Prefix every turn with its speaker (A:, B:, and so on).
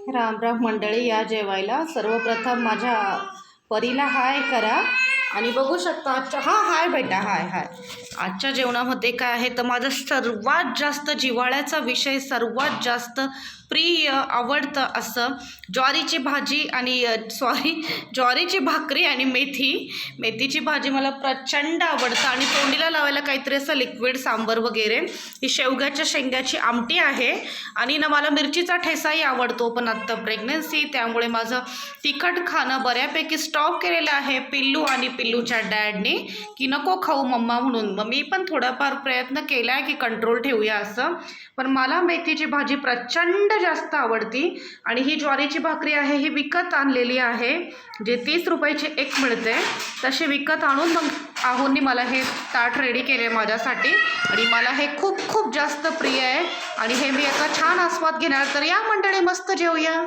A: राम राम मंडळी, या जेवायला. सर्वप्रथम माझ्या परीला हाय करा आणि बघू शकता आजच्या हाय बेटा हाय आजच्या जेवणामध्ये काय आहे तर माझा सर्वात जास्त जिव्हाळ्याचा विषय, सर्वात जास्त प्रिय आवडतं असं ज्वारीची भाजी आणि ज्वारीची भाकरी आणि मेथीची भाजी मला प्रचंड आवडतं. आणि तोंडीला लावायला काहीतरी असं लिक्विड सांबर वगैरे. ही शेवग्याच्या शेंगाची आमटी आहे आणि ना मला मिरचीचा ठेसाही आवडतो, पण आत्ता प्रेग्नन्सी त्यामुळे माझं तिखट खाणं बऱ्यापैकी स्टॉप केलेलं आहे पिल्लू आणि पिल्लूच्या डॅडने, की नको खाऊ मम्मा म्हणून. मग मी पण थोडाफार प्रयत्न केला आहे की कंट्रोल ठेवूया असं, पण मला मेथीची भाजी प्रचंड जास्त आवडती. आणि ही ज्वारीची भाकरी आहे, ही विकत आणलेली आहे, जे 30 रुपयाची एक मिळते. तसे विकत आणून मग आहोंनी मला हे ताट रेडी केले माझ्यासाठी आणि मला हे खूप खूप जास्त प्रिय आहे आणि हे मी याचा छान आस्वाद घेणार. तर या मंडळी, मस्त जेवूया.